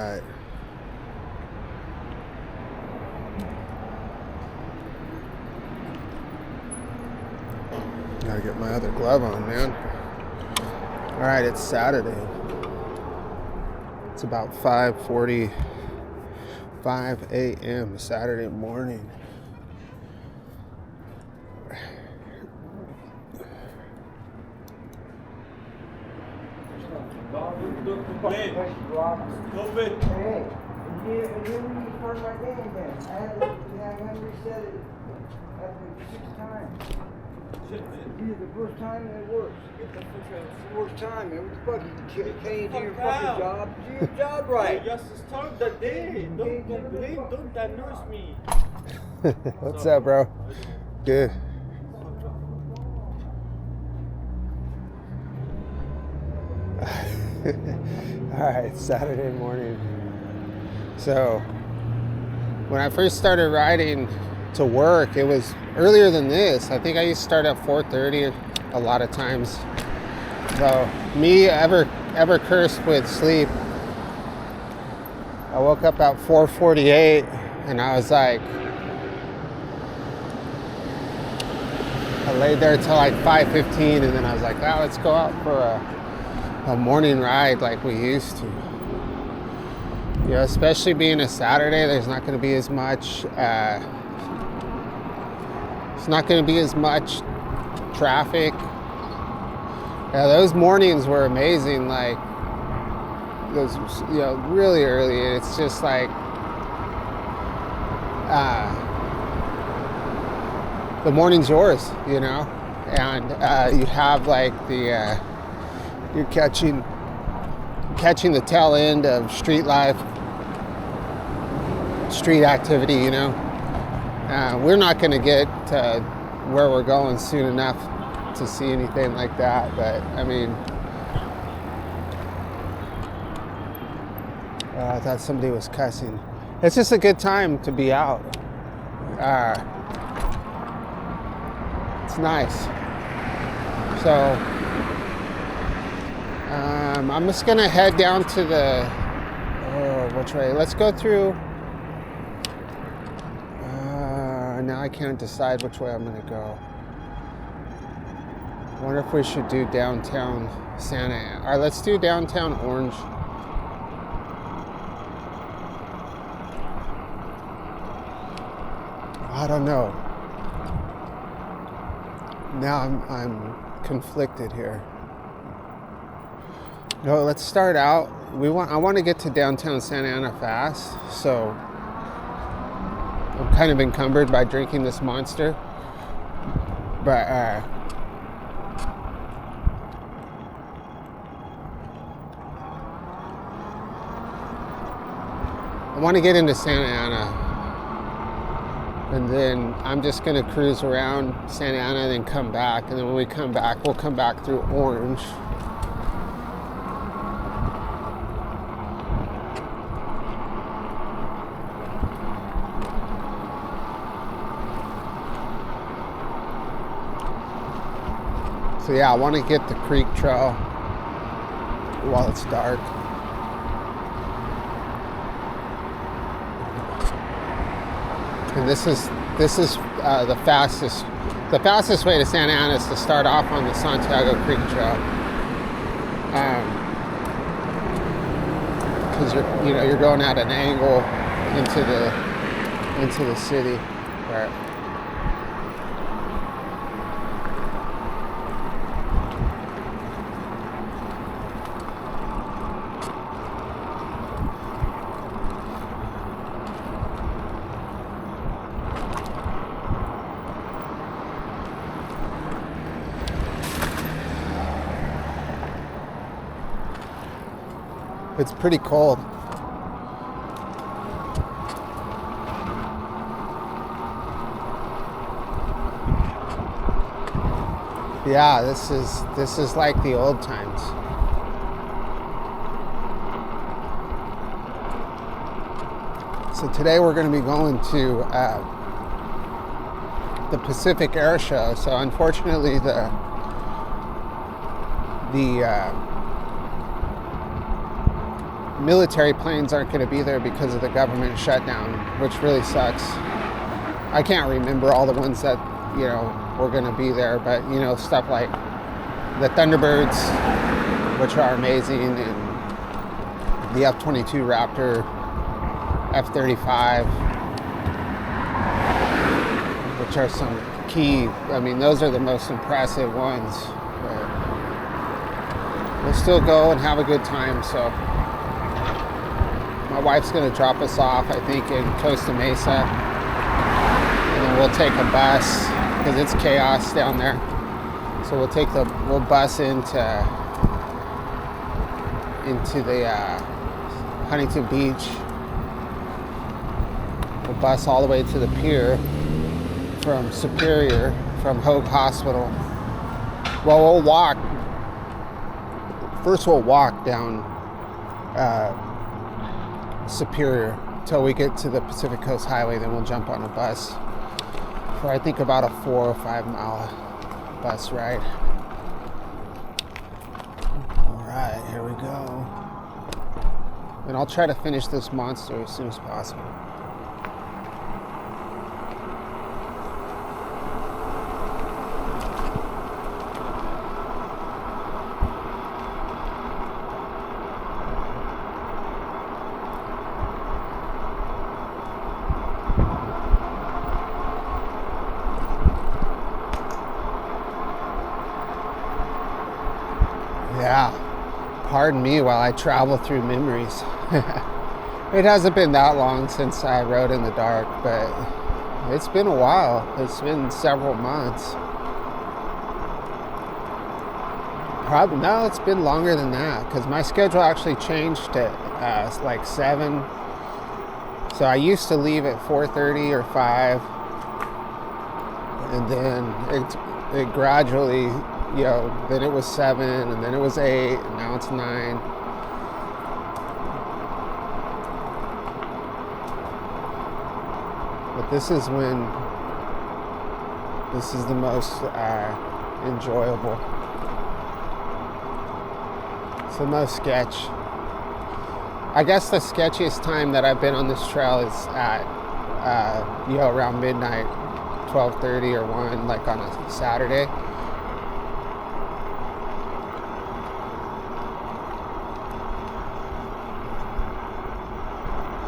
right. Gotta get my other glove on, man. All right, it's Saturday. It's about 5:45 a.m. Saturday morning. Hey, stop it. Hey, and you restart my game then. I had to reset it after 6 times. Shit, man. This is the first time and it works. It's the first time, man. What the fuck? You can't do your Fuck fucking out. job. Do your job right. I just start the day. Don't complain. Don't annoy me. What's up, bro? Good. All right, Saturday morning. So, when I first started riding to work, it was earlier than this. I think I used to start at 4:30 a lot of times. So, me ever cursed with sleep. I woke up at 4:48 and I was like, I laid there till like 5:15 and then I was like, wow, let's go out for a morning ride like we used to. You know, especially being a Saturday, there's not going to be as much traffic. Yeah, those mornings were amazing, like those, you know, really early. It's just like the morning's yours, you know, and you have like the you're catching the tail end of street life, street activity, you know. We're not going to get to where we're going soon enough to see anything like that, but I mean, I thought somebody was cussing. It's just a good time to be out. It's nice. So I'm just gonna head down to the, which way? Let's go through, now I can't decide which way I'm gonna go. I wonder if we should do downtown Santa Ana. All right, let's do downtown Orange. I don't know. Now I'm conflicted here. No, let's start out. I want to get to downtown Santa Ana fast, so I'm kind of encumbered by drinking this Monster. But I want to get into Santa Ana. And then I'm just gonna cruise around Santa Ana and then come back. And then when we come back, we'll come back through Orange. So yeah, I want to get the Creek Trail while it's dark. And this is the fastest way to Santa Ana is to start off on the Santiago Creek Trail, because you're going at an angle into the city. Right. It's pretty cold. Yeah, this is like the old times. So today we're going to be going to the Pacific Air Show. So unfortunately the military planes aren't going to be there because of the government shutdown, which really sucks. I can't remember all the ones that, you know, were going to be there, but, you know, stuff like the Thunderbirds, which are amazing, and the F-22 Raptor, F-35, which are some key, I mean, those are the most impressive ones. But we'll still go and have a good time, so my wife's going to drop us off, I think, in Costa Mesa, and then we'll take a bus, because it's chaos down there. So we'll bus into the Huntington Beach. We'll bus all the way to the pier from Superior, from Hoag Hospital. Well, we'll walk. First we'll walk down Superior till we get to the Pacific Coast Highway, then we'll jump on a bus for I think about a 4 or 5 mile bus ride. All right, here we go. And I'll try to finish this monster as soon as possible. Yeah, pardon me while I travel through memories. It hasn't been that long since I rode in the dark, but it's been a while. It's been several months. Probably, no, it's been longer than that, because my schedule actually changed at like 7. So I used to leave at 4:30 or 5, and then it gradually, you know, then it was 7, and then it was 8, and now it's 9. But this is the most enjoyable. It's the most sketch. I guess the sketchiest time that I've been on this trail is at, you know, around midnight, 12:30 or 1, like on a Saturday.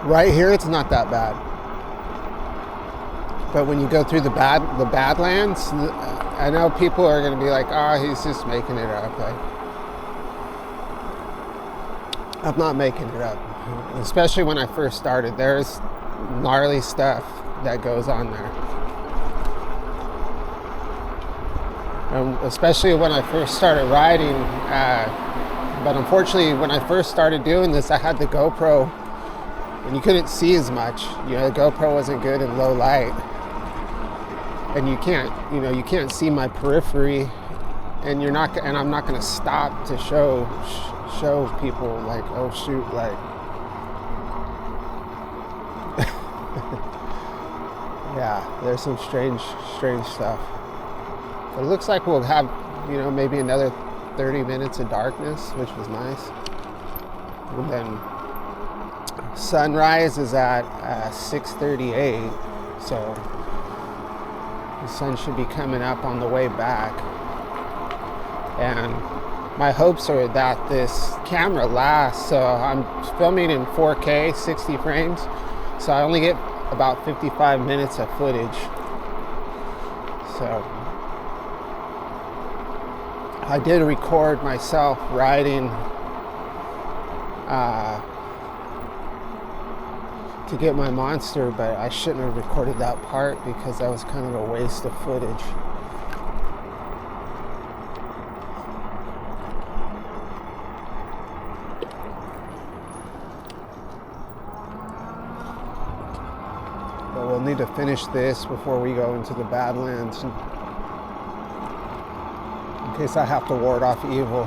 Right here, it's not that bad. But when you go through the Badlands, I know people are going to be like, "Oh, he's just making it up." Like, I'm not making it up. Especially when I first started, there's gnarly stuff that goes on there. Especially when I first started riding. But unfortunately, when I first started doing this, I had the GoPro, and you couldn't see as much. You know, the GoPro wasn't good in low light, and you can't see my periphery, and I'm not going to stop to show people like, oh shoot, like. Yeah, there's some strange stuff. But it looks like we'll have, you know, maybe another 30 minutes of darkness, which was nice. And then sunrise is at 6:38, so the sun should be coming up on the way back. And my hopes are that this camera lasts, so I'm filming in 4K, 60 frames, so I only get about 55 minutes of footage. So I did record myself riding to get my monster, but I shouldn't have recorded that part because that was kind of a waste of footage. But we'll need to finish this before we go into the Badlands, in case I have to ward off evil.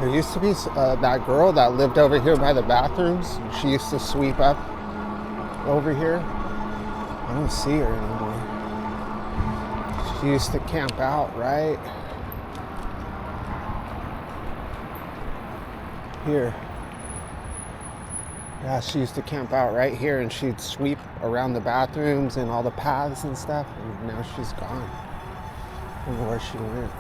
There used to be that girl that lived over here by the bathrooms. She used to sweep up over here. I don't see her anymore. She used to camp out right here. Yeah, she used to camp out right here, and she'd sweep around the bathrooms and all the paths and stuff, and now she's gone. I don't know where she went.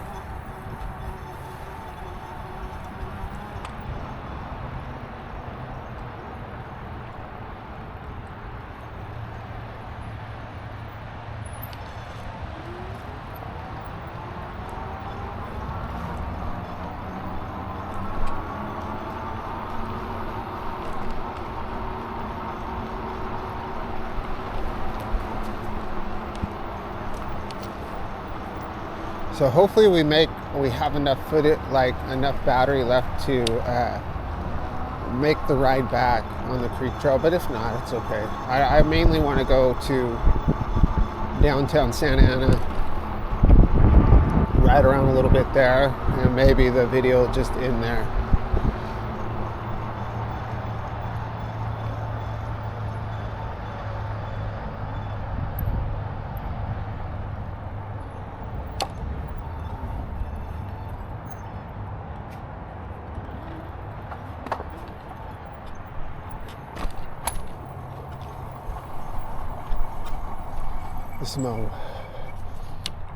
So hopefully we have enough footage, like enough battery left to make the ride back on the creek trail. But if not, it's okay. I mainly want to go to downtown Santa Ana, ride around a little bit there, and maybe the video just in there.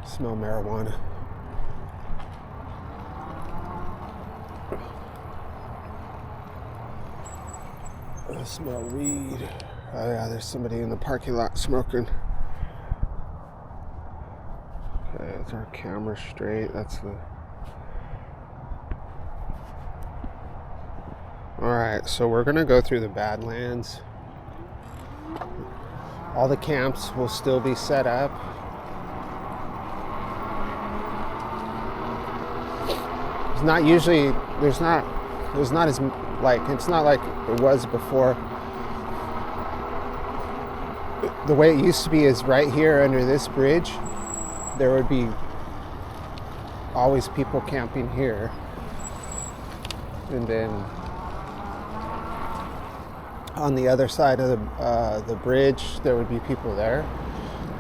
Smell marijuana. I smell weed. Oh yeah, there's somebody in the parking lot smoking. Okay, it's our camera straight. That's the... Alright, so we're gonna go through the Badlands. All the camps will still be set up. It's not usually, there's not as, like, it's not like it was before. The way it used to be is right here under this bridge, there would be always people camping here. And then on the other side of the bridge, there would be people there.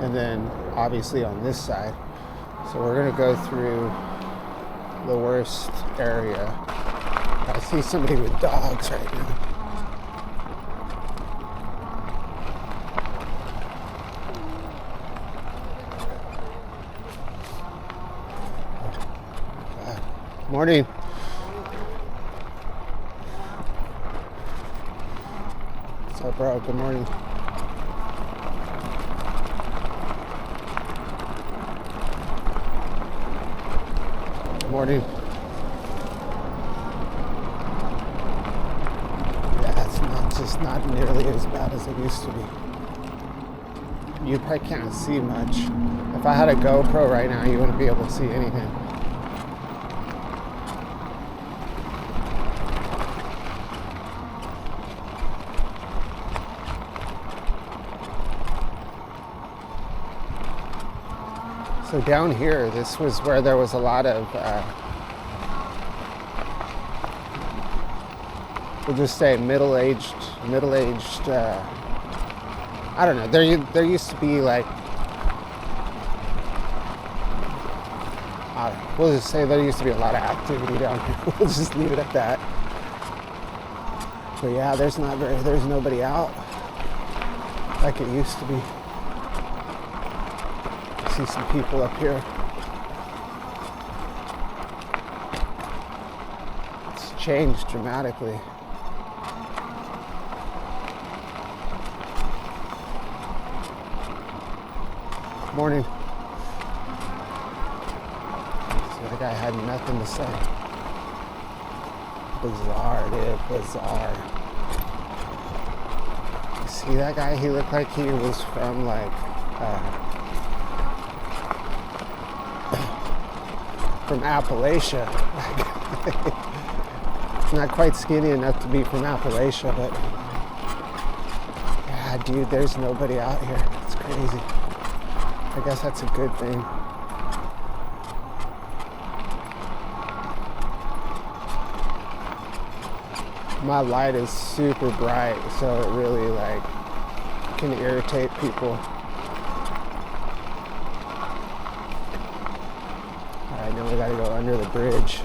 And then obviously on this side. So we're gonna go through the worst area. I see somebody with dogs right now. Morning. What's up, bro? Good morning. Good morning. Yeah, it's just not nearly as bad as it used to be. You probably can't see much. If I had a GoPro right now, you wouldn't be able to see anything. So down here, this was where there was a lot of, we'll just say middle-aged, I don't know, there used to be like, we'll just say there used to be a lot of activity down here. We'll just leave it at that. But yeah, there's nobody out like it used to be. See some people up here. It's changed dramatically. Morning. So the guy had nothing to say. Bizarre, dude. Bizarre. You see that guy? He looked like he was from like from Appalachia. Not quite skinny enough to be from Appalachia, but yeah, dude, there's nobody out here. It's crazy. I guess that's a good thing. my light is super bright, so it really like can irritate people. All right, now we gotta go under the bridge.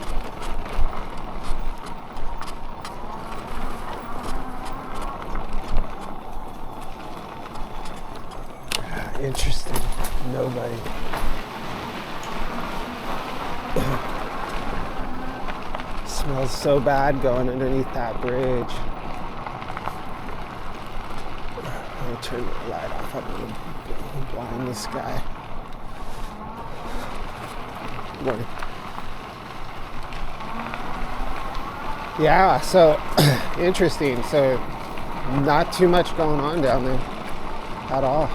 Interesting. Nobody. Smells so bad going underneath that bridge. I'll turn the light off. I'm gonna blind this guy. Morning. Yeah, so interesting. So not too much going on down there at all.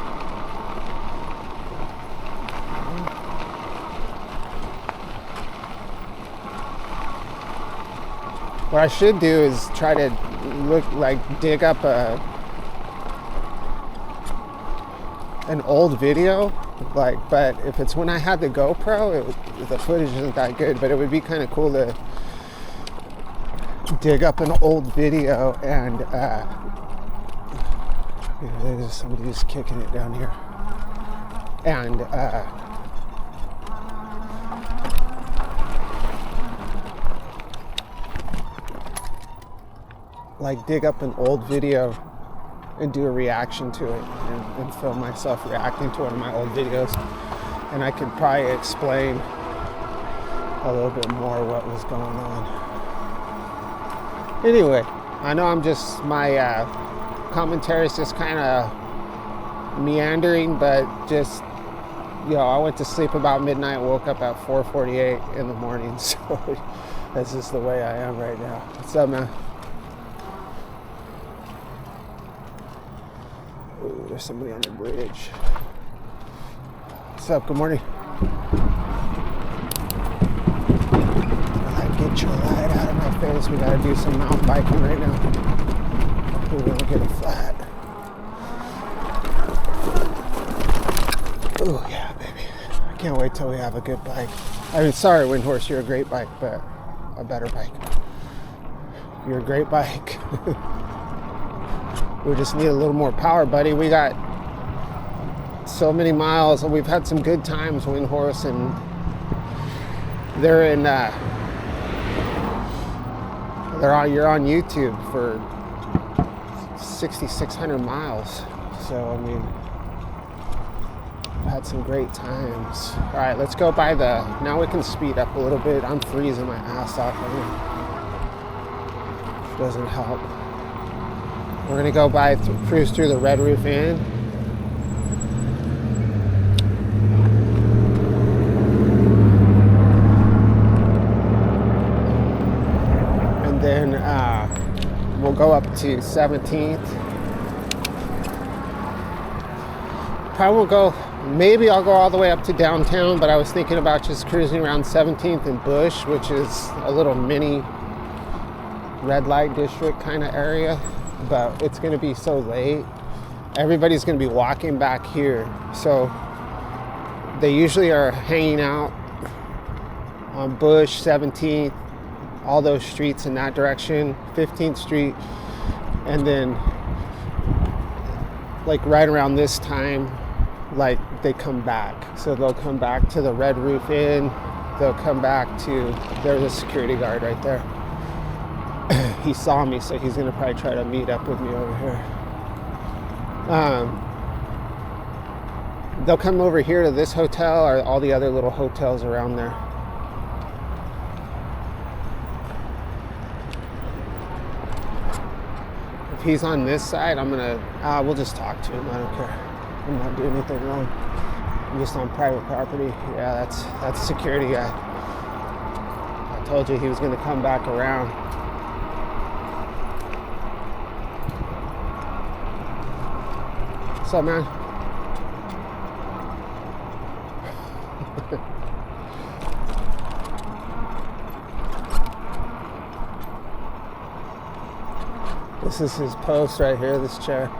What I should do is try to dig up an old video, but if it's when I had the GoPro, the footage isn't that good, but it would be kind of cool to dig up an old video and there's somebody who's kicking it down here. And dig up an old video and do a reaction to it and film myself reacting to one of my old videos. And I could probably explain a little bit more what was going on. Anyway, I know my commentary is just kind of meandering, but just, I went to sleep about midnight, woke up at 4:48 in the morning, so that's just the way I am right now. What's up, man? Ooh, there's somebody on the bridge. What's up? Good morning. Get your light out of my face. We gotta do some mountain biking right now. Hopefully we don't get a flat. Ooh, yeah, baby. I can't wait till we have a good bike. I mean, sorry, Windhorse, you're a great bike, but a better bike. You're a great bike. We just need a little more power, buddy. We got so many miles, and we've had some good times, Windhorse, and they're in, you're on YouTube for 6,600 miles. So, I mean, I've had some great times. All right, let's go by now we can speed up a little bit. I'm freezing my ass off. It doesn't help. We're gonna go cruise through the Red Roof Inn. And then we'll go up to 17th. Probably won't go, maybe I'll go all the way up to downtown, but I was thinking about just cruising around 17th and Bush, which is a little mini red light district kind of area. But it's going to be so late. Everybody's going to be walking back here. So they usually are hanging out on Bush, 17th, all those streets in that direction, 15th Street. And then right around this time, they come back. So they'll come back to the Red Roof Inn. They'll come back to, there's a security guard right there. He saw me, so he's gonna probably try to meet up with me over here. They'll come over here to this hotel or all the other little hotels around there. If he's on this side, we'll just talk to him. I don't care. I'm not doing anything wrong. I'm just on private property. Yeah, that's security guy. I told you he was gonna come back around. What's up, man? This is his post right here, this chair.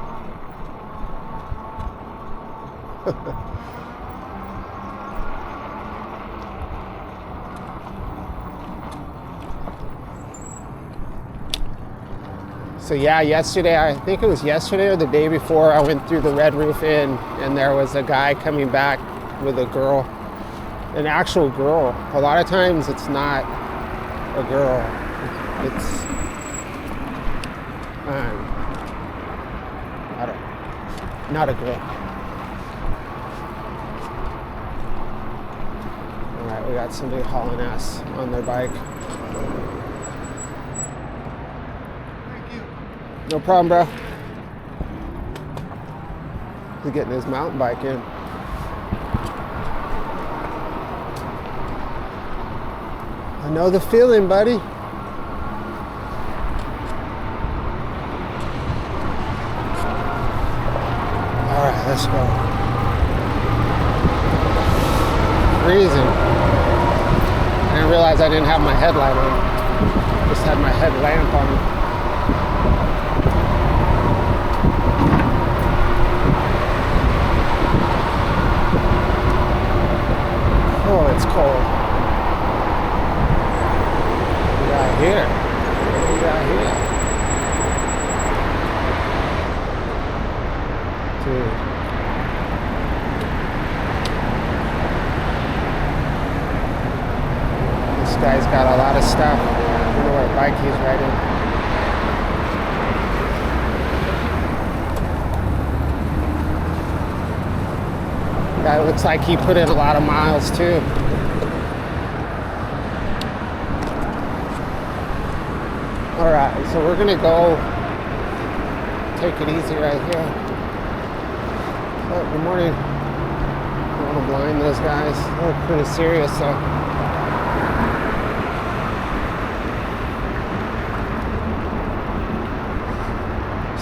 So yeah, yesterday, I think it was yesterday or the day before, I went through the Red Roof Inn and there was a guy coming back with a girl, an actual girl. A lot of times it's not a girl, it's, not a girl. All right, we got somebody hauling ass on their bike. No problem, bro. He's getting his mountain bike in. I know the feeling, buddy. All right, let's go. Freezing. I didn't realize I didn't have my headlight on. Just had my headlamp on. Oh, it's cold. What we got here? What we got here? Dude. This guy's got a lot of stuff. I don't know what bike he's riding. Guy looks like he put in a lot of miles too. All right, so we're gonna go take it easy right here. Oh, good morning. I want to blind those guys. They look pretty serious though.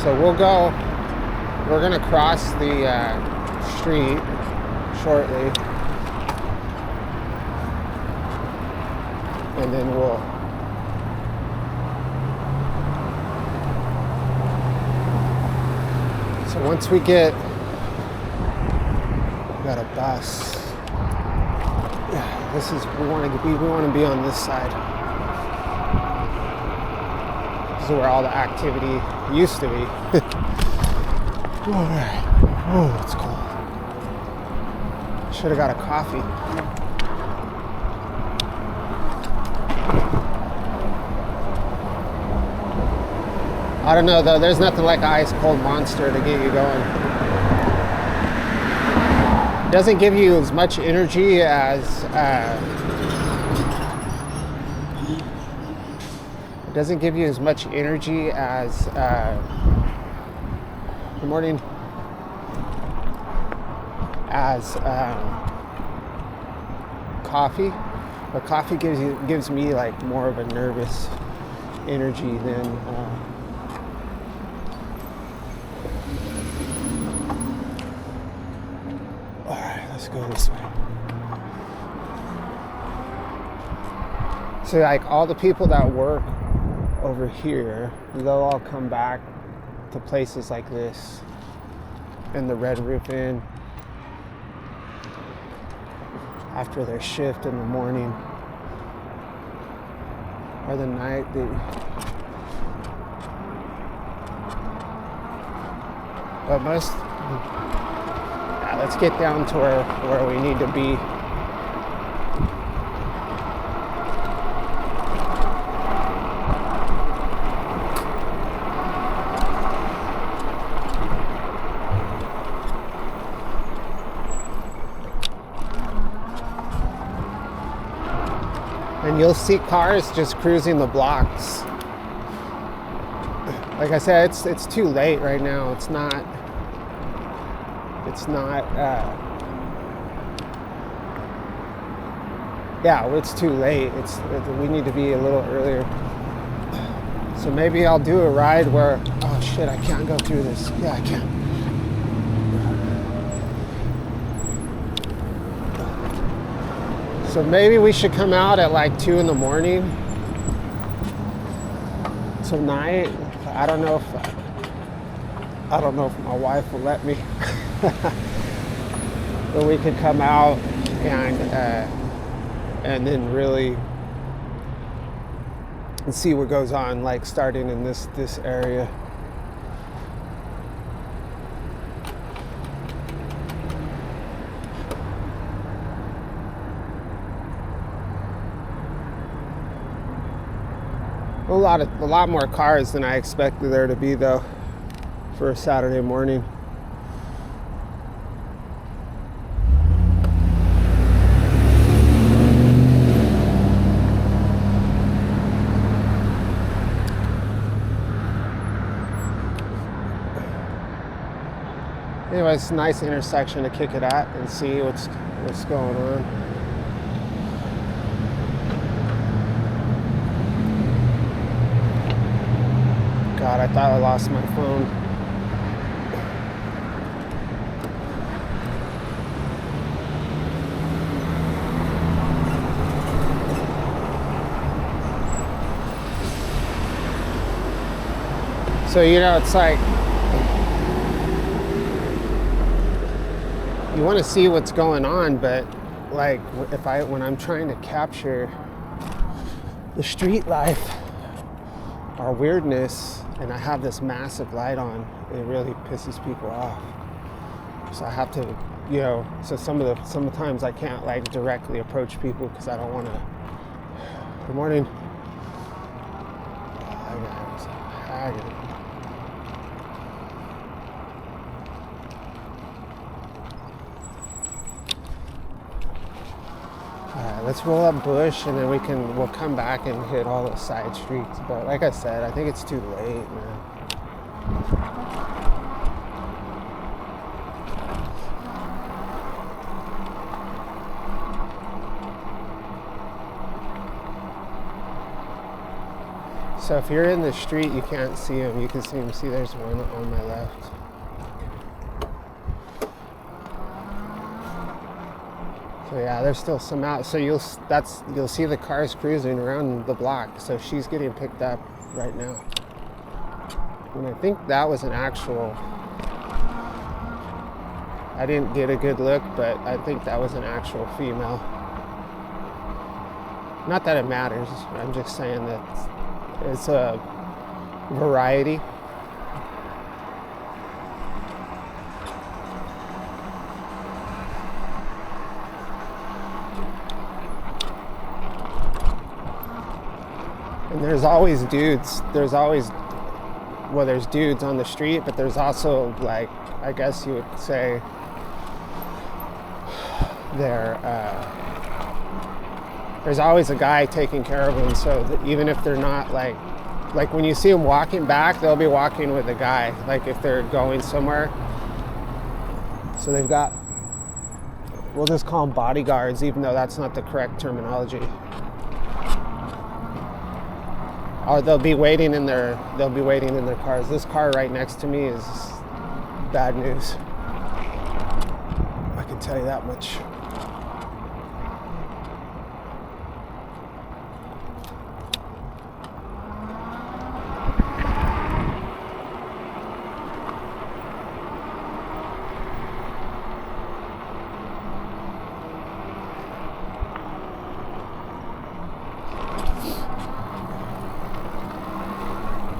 So we're gonna cross the street shortly, and then we'll so once we got a bus. This is we want to be on this side. This is where all the activity used to be. All right. Oh, it's cold. Should have got a coffee. I don't know though, there's nothing like an ice cold Monster to get you going. It doesn't give you as much energy as good morning. As coffee, but coffee gives me like more of a nervous energy than all right, let's go this way. So like all the people that work over here, they'll all come back to places like this in the Red Roof Inn after their shift in the morning or the night. But let's get down to where we need to be. And you'll see cars just cruising the blocks. Like I said, it's too late right now. It's not too late. We need to be a little earlier. So maybe I'll do a ride where, oh shit, I can't go through this. Yeah, I can. So maybe we should come out at like 2 in the morning tonight. I don't know if my wife will let me. But we could come out and then really and see what goes on, like starting in this area. A lot more cars than I expected there to be, though, for a Saturday morning. Anyway, it's a nice intersection to kick it at and see what's going on. God, I thought I lost my phone. So, you know, it's like you want to see what's going on, but like when I'm trying to capture the street life or weirdness, and I have this massive light on, it really pisses people off. So I have to, you know, so sometimes I can't like directly approach people because I don't want to. Good morning. Let's roll up Bush, and then we'll come back and hit all the side streets. But like I said, I think it's too late, man. So if you're in the street, you can't see him. You can see him. See, there's one on my left. So yeah, there's still some out. So you'll see the cars cruising around the block. So she's getting picked up right now. And I think that was an actual. I didn't get a good look, but I think that was an actual female. Not that it matters. I'm just saying that it's a variety. And there's always dudes. There's dudes on the street, but there's also, like, I guess you would say, there's always a guy taking care of them. So that even if they're not like when you see them walking back, they'll be walking with a guy. Like if they're going somewhere. So they've got, we'll just call them bodyguards, even though that's not the correct terminology. Or they'll be waiting in their cars. This car right next to me is bad news. I can tell you that much.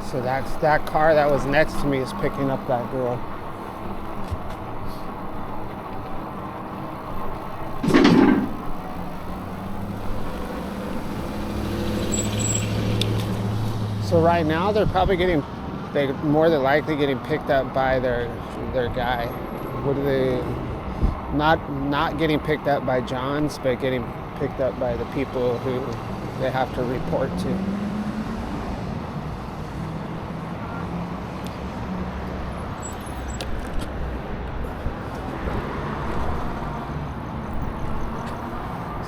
So that car that was next to me is picking up that girl. So right now they're more than likely getting picked up by their guy. What are they? Not getting picked up by Johns, but getting picked up by the people who they have to report to.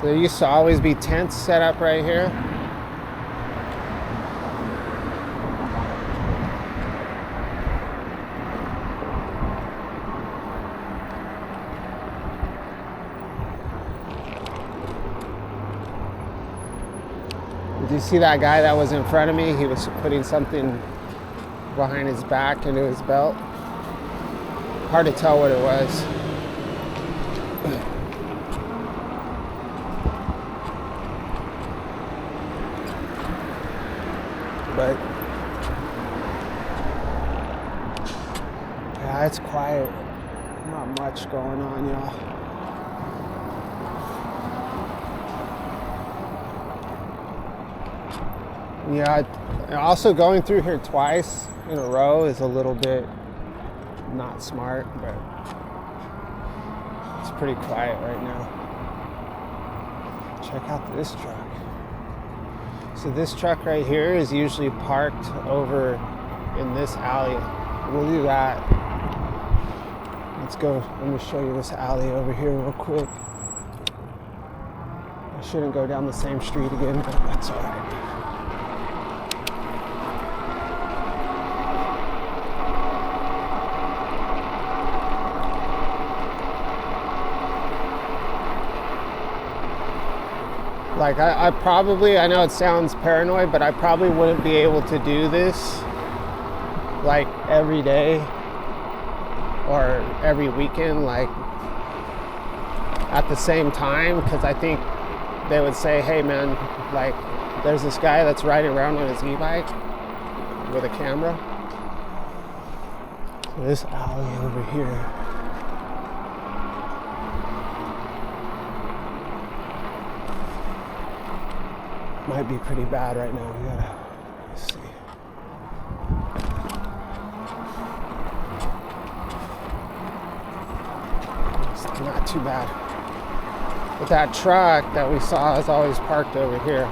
So there used to always be tents set up right here. Did you see that guy that was in front of me? He was putting something behind his back into his belt. Hard to tell what it was. on, y'all. Yeah, also going through here twice in a row is a little bit not smart, but it's pretty quiet right now. Check out this truck. So this truck right here is usually parked over in this alley. We'll do that. Let's go. Let me show you this alley over here real quick. I shouldn't go down the same street again, but that's all right. Like I probably, I know it sounds paranoid, but I probably wouldn't be able to do this like every day or every weekend, like at the same time, because I think they would say, hey man, like there's this guy that's riding around on his e-bike with a camera. So this alley over here. Might be pretty bad right now. We gotta see. It's not too bad. But that truck that we saw is always parked over here.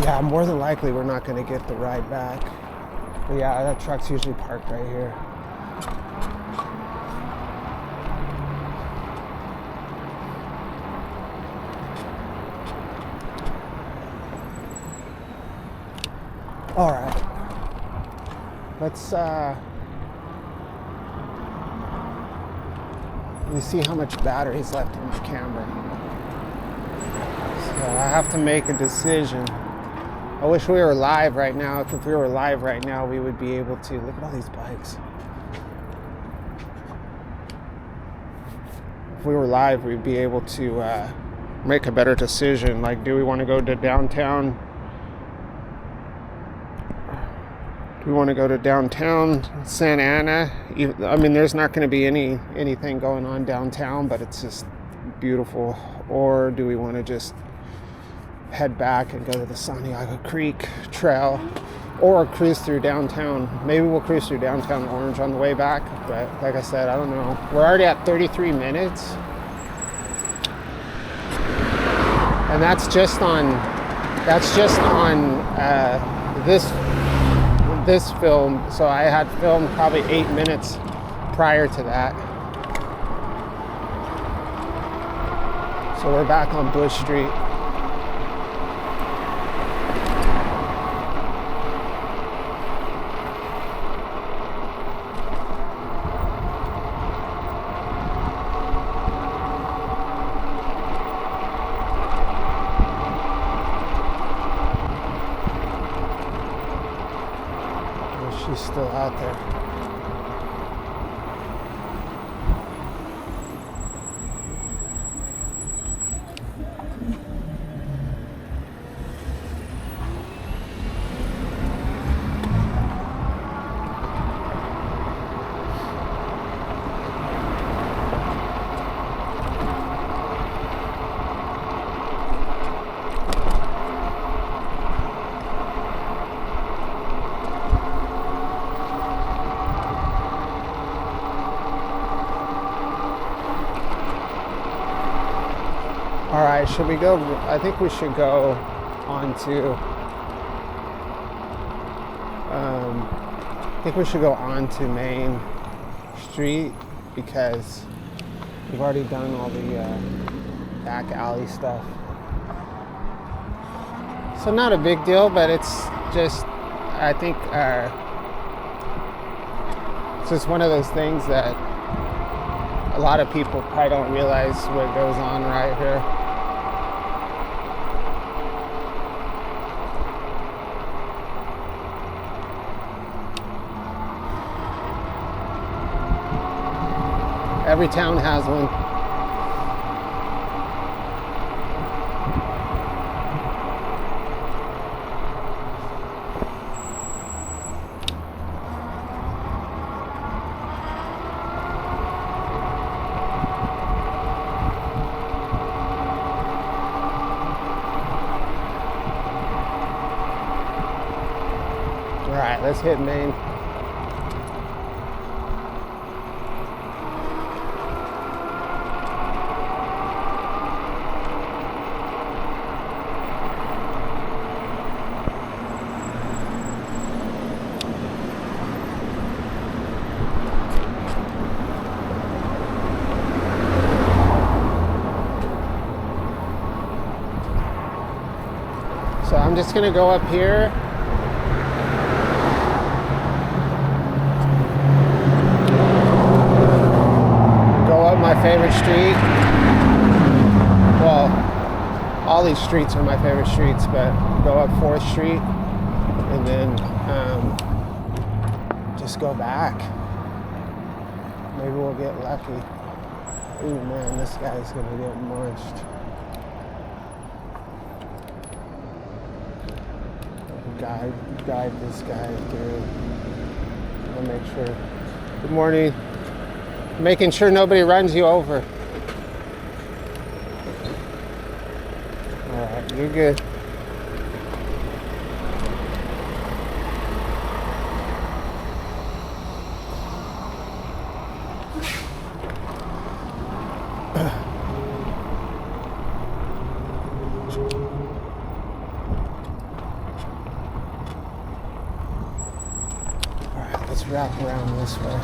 Yeah, more than likely we're not going to get the ride back. But yeah, that truck's usually parked right here. All right. Let's let me see how much battery's left in the camera. So I have to make a decision. I wish we were live right now. If we were live right now, we would be able to look at all these bikes. If we were live, we'd be able to make a better decision. Like, do we want to go to downtown? Do we want to go to downtown Santa Ana? I mean, there's not going to be anything going on downtown, but it's just beautiful. Or do we want to just head back and go to the Santiago Creek Trail, or cruise through downtown? Maybe we'll cruise through downtown Orange on the way back, but like I said, I don't know. We're already at 33 minutes, and that's just on this film. So I had filmed probably 8 minutes prior to that. So we're back on Bush Street. She's still out there. All right, should we go? I think we should go on to, I think we should go on to Main Street because we've already done all the back alley stuff. So not a big deal, but it's just, I think it's just one of those things that a lot of people probably don't realize what goes on right here. Every town has one. All right, let's hit Maine. So I'm just gonna go up here. Go up my favorite street. Well, all these streets are my favorite streets, but go up 4th Street and then just go back. Maybe we'll get lucky. Ooh man, this guy's gonna get munched. Guide this guy through. I'll make sure. Good morning. Making sure nobody runs you over. All right, you're good. Let's wrap around this way.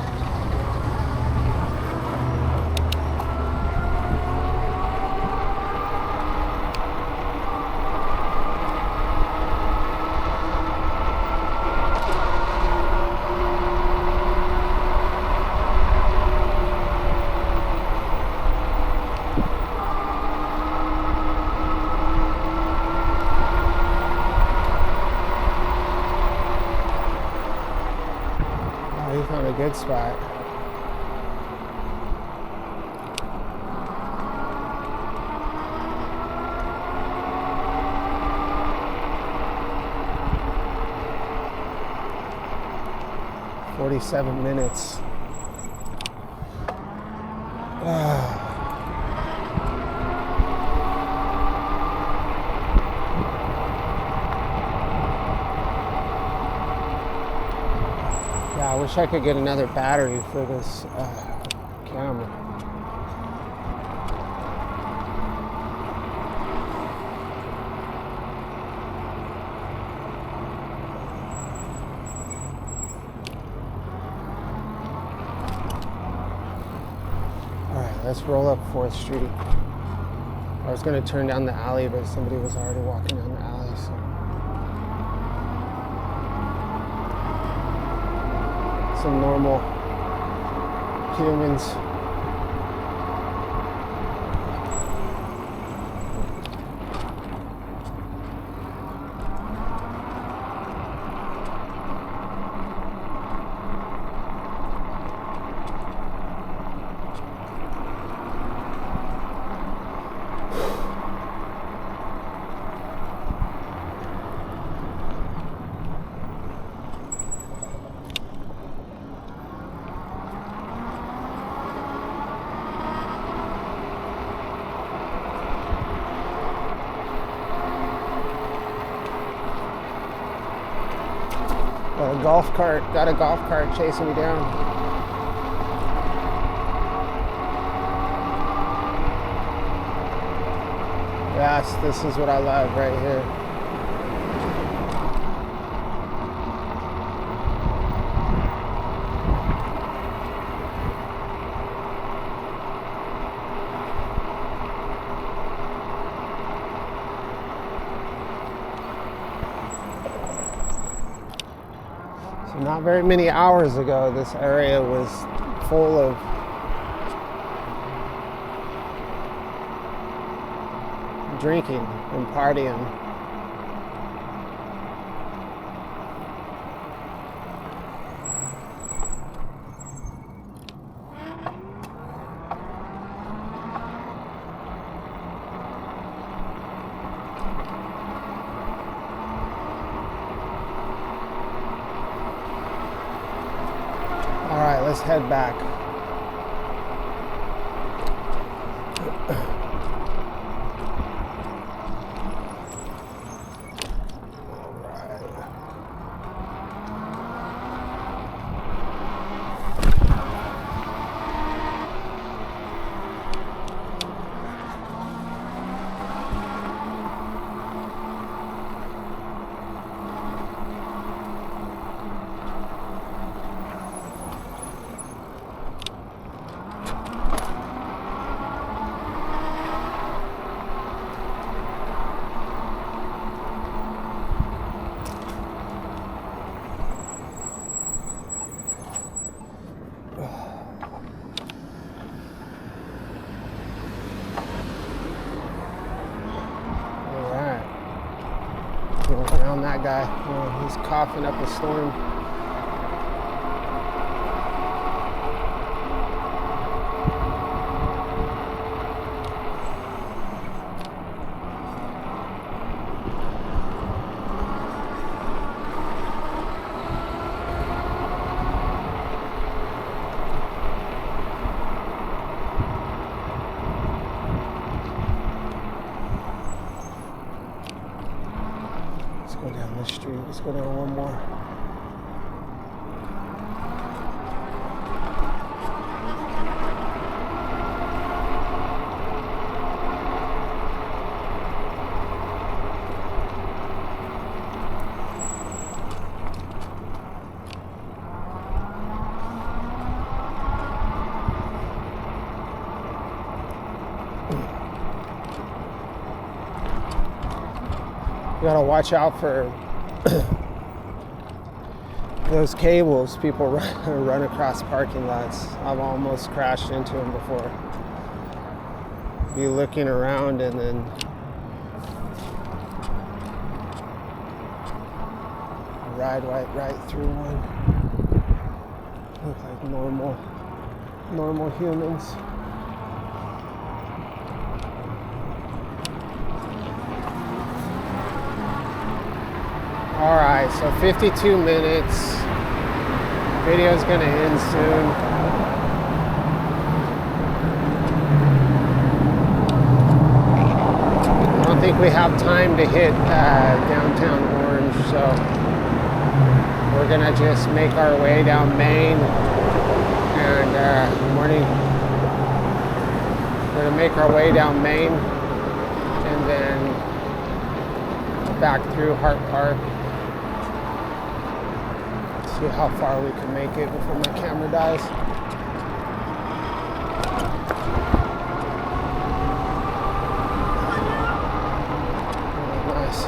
You found a good spot. "47 minutes. I wish I could get another battery for this camera. All right, let's roll up 4th Street. I was going to turn down the alley, but somebody was already walking down the alley, so. Some normal humans. Got a golf cart chasing me down. Yes, this is what I love right here. Not very many hours ago, this area was full of drinking and partying. let's head back. Around that guy. Oh, he's coughing up a storm. Go down this street. Let's go down one more. You gotta watch out for those cables. People run across parking lots. I've almost crashed into them before. Be looking around and then ride right through one. Look like normal humans. All right, so 52 minutes. Video's gonna end soon. I don't think we have time to hit downtown Orange, so we're gonna just make our way down Main and we're gonna make our way down Main and then back through Hart Park. See how far we can make it before my camera dies. Oh, nice.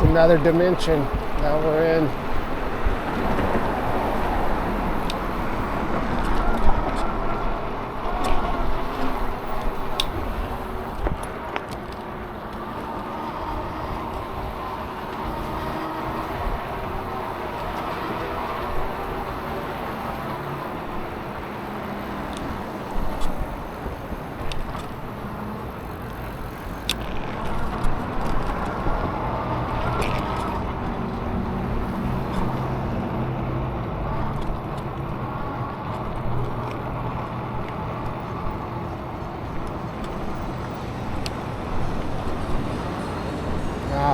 Another dimension that we're in.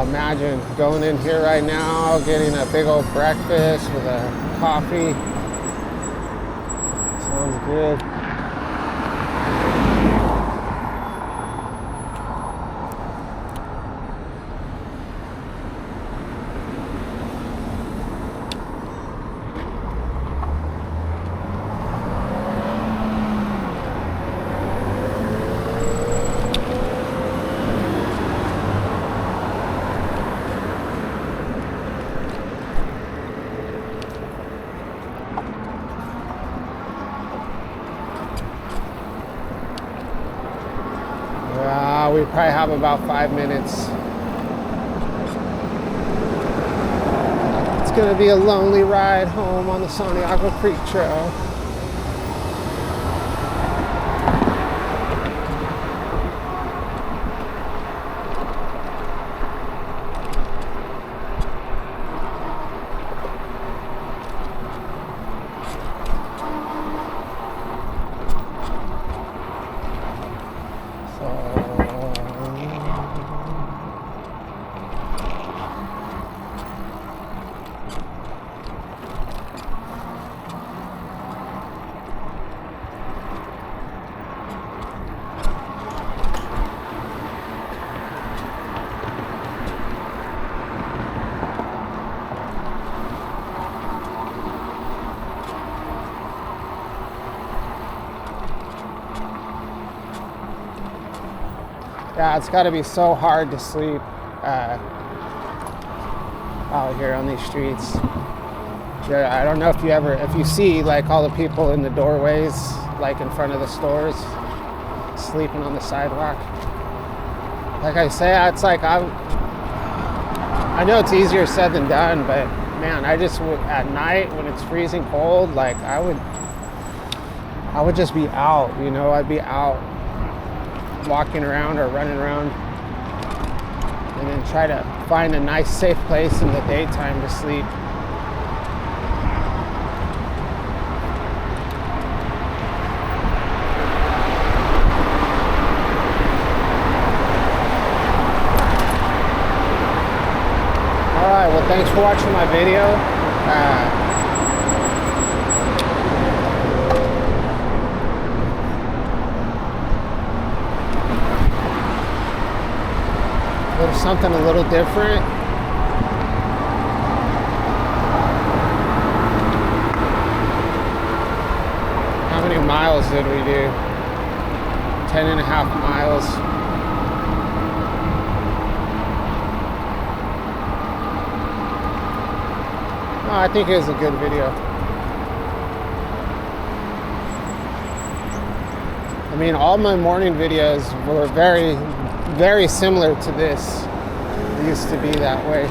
Imagine going in here right now, getting a big old breakfast with a coffee, Sounds good. We probably have about 5 minutes. It's gonna be a lonely ride home on the Santiago Creek Trail. Yeah, it's got to be so hard to sleep out here on these streets. Yeah, I don't know if you see like all the people in the doorways, like in front of the stores, sleeping on the sidewalk. Like I say, it's like I know it's easier said than done, but man, I just would at night when it's freezing cold, like I would just be out, you know, I'd be out walking around or running around, and then try to find a nice safe place in the daytime to sleep. Alright, well thanks for watching my video. Something a little different. How many miles did we do? 10.5 miles. Oh, I think it was a good video. I mean, all my morning videos were very similar to this. It used to be that way.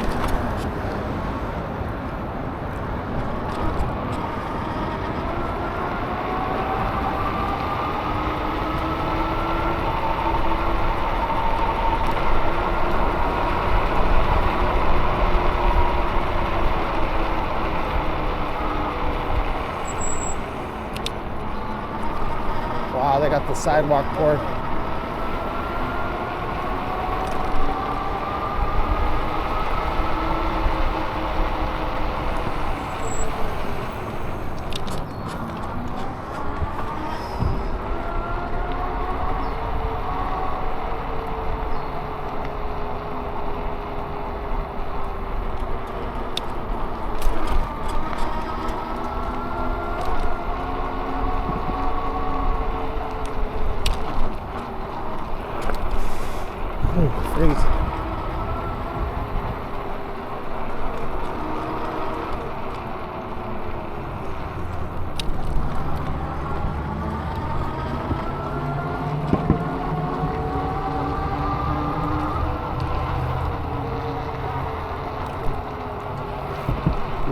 Wow, they got the sidewalk poured. Freezing.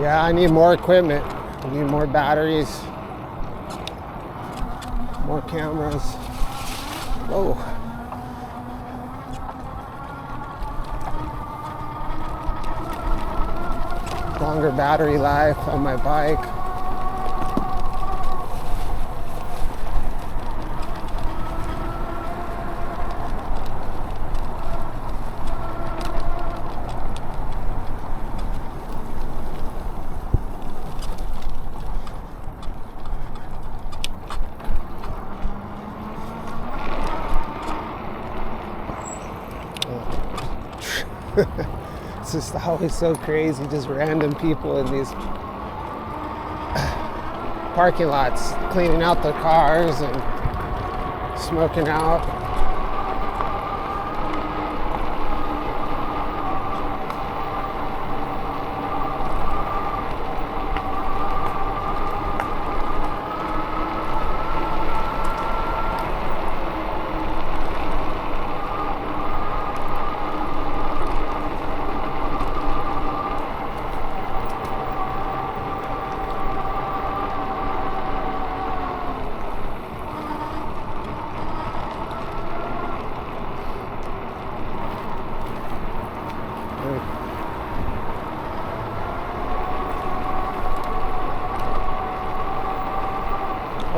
Yeah, I need more equipment. I need more batteries, more cameras. Whoa. Longer battery life on my bike. It's just always so crazy, just random people in these parking lots cleaning out their cars and smoking out.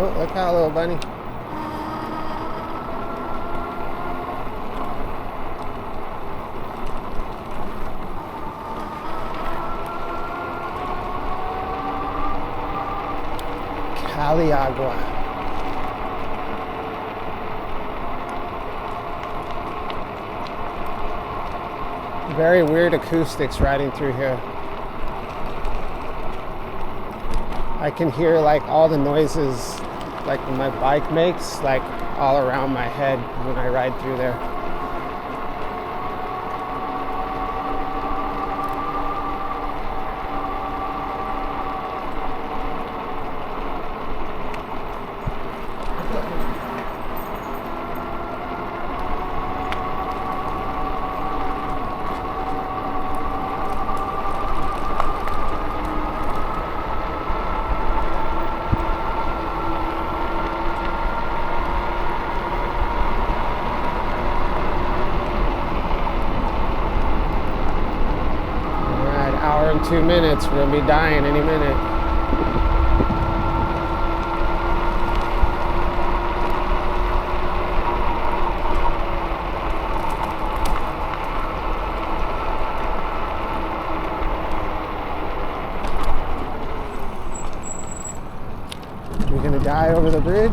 Oh, look out, little bunny. Caliagua. Very weird acoustics riding through here. I can hear like all the noises like my bike makes like all around my head when I ride through there. Hour and 2 minutes, we're gonna be dying any minute. We're gonna die over the bridge.